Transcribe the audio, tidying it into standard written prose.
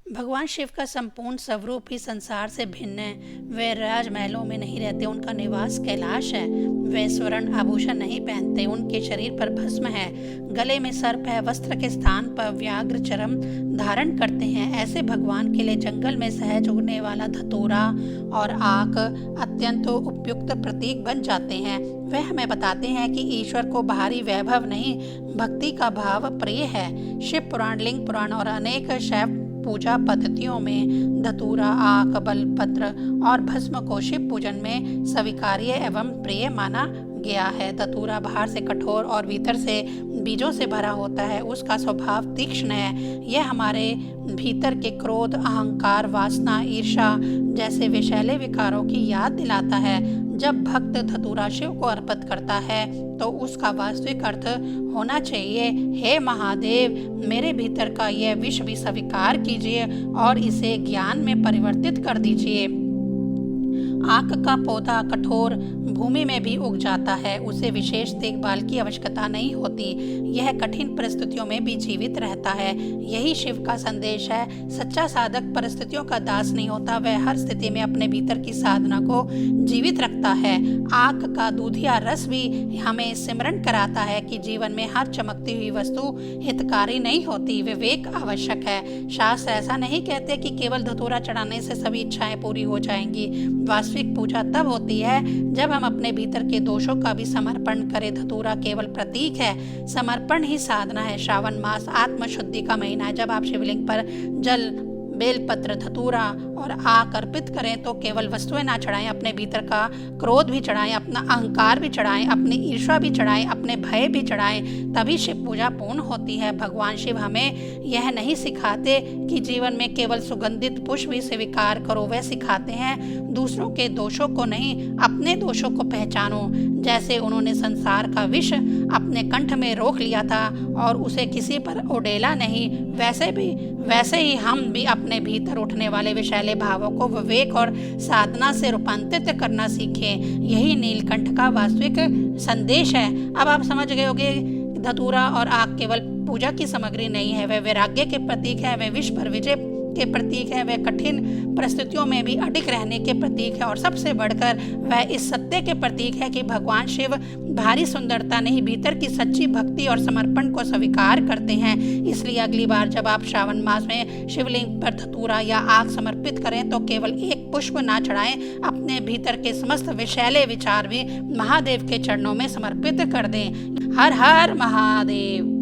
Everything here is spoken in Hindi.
भगवान शिव का संपूर्ण स्वरूप ही संसार से भिन्न है। वे राजमहलों में नहीं रहते, उनका निवास कैलाश है। वे स्वर्ण आभूषण नहीं पहनते, उनके शरीर पर भस्म है, गले में सर्प है, वस्त्र के स्थान पर व्याघ्र चर्म धारण करते हैं। ऐसे भगवान के लिए जंगल में सहज उगने वाला धतूरा और आक अत्यंत उपयुक्त प्रतीक बन जाते हैं। वह हमें बताते हैं कि ईश्वर को बाहरी वैभव नहीं, भक्ति का भाव प्रिय है। शिव पुराण, लिंग पुराण और अनेक शैव पूजा पद्धतियों में धतूरा, आक, बलपत्र और भस्म को शिव पूजन में स्वीकार्य एवं प्रिय माना गया है। धतूरा बाहर से कठोर और भीतर से बीजों से भरा होता है। उसका स्वभाव तीक्ष्ण है। यह हमारे भीतर के क्रोध, अहंकार, वासना, ईर्ष्या जैसे विषैले विकारों की याद दिलाता है। जब भक्त धतूरा शिव को अर्पित करता है तो उसका वास्तविक अर्थ होना चाहिए, हे महादेव, मेरे भीतर का यह विष भी स्वीकार कीजिए और इसे ज्ञान में परिवर्तित कर दीजिए। आक का पौधा कठोर भूमि में भी उग जाता है, उसे विशेष देखभाल की आवश्यकता नहीं होती। यह कठिन परिस्थितियों में भी जीवित रहता है। यही शिव का संदेश है। सच्चा साधक परिस्थितियों का दास नहीं होता, वह हर स्थिति में अपने भीतर की साधना को जीवित रखता है। आक का दूधिया रस भी हमें स्मरण कराता है कि जीवन में हर चमकती हुई वस्तु हितकारी नहीं होती, विवेक आवश्यक है। शास्त्र ऐसा नहीं कहते कि केवल धतूरा चढ़ाने से सभी इच्छाएं पूरी हो जाएंगी। वास्तविक पूजा तब होती है जब हम अपने भीतर के दोषों का भी समर्पण करें। धतूरा केवल प्रतीक है, समर्पण ही साधना है। श्रावण मास आत्मशुद्धि का महीना है। जब आप शिवलिंग पर जल, बेलपत्र, धतूरा और आक अर्पित करें तो केवल वस्तुएं ना चढ़ाएं, अपने भीतर का क्रोध भी चढ़ाएं, अपना अहंकार भी चढ़ाएं, अपनी ईर्ष्या भी चढ़ाएं, अपने भय भी चढ़ाएं, तभी शिव पूजा पूर्ण होती है। भगवान शिव हमें यह नहीं सिखाते कि जीवन में केवल सुगंधित पुष्प ही स्वीकार करो, वह सिखाते हैं दूसरों के दोषों को नहीं, अपने दोषों को पहचानो। जैसे उन्होंने संसार का विष अपने कंठ में रोक लिया था और उसे किसी पर उड़ेला नहीं, वैसे ही हम भी अपने भीतर उठने वाले विषैले भावों को विवेक और साधना से रूपांतरित करना सीखें। यही नीलकंठ का वास्तविक संदेश है। अब आप समझ गए होंगे, धतूरा और आग केवल पूजा की सामग्री नहीं है, वह वैराग्य के प्रतीक है, वह विश्व पर विजय के प्रतीक है, वह कठिन परिस्थितियों में भी अडिग रहने के प्रतीक है और सबसे बढ़कर वह इस सत्य के प्रतीक है कि भगवान शिव बाहरी सुंदरता नहीं, भीतर की सच्ची भक्ति और समर्पण को स्वीकार करते हैं। इसलिए अगली बार जब आप श्रावण मास में शिवलिंग पर धतूरा या आग समर्पित करें तो केवल एक पुष्प ना चढ़ाएं, अपने भीतर के समस्त विषैले विचार भी महादेव के चरणों में समर्पित कर दें। हर हर महादेव।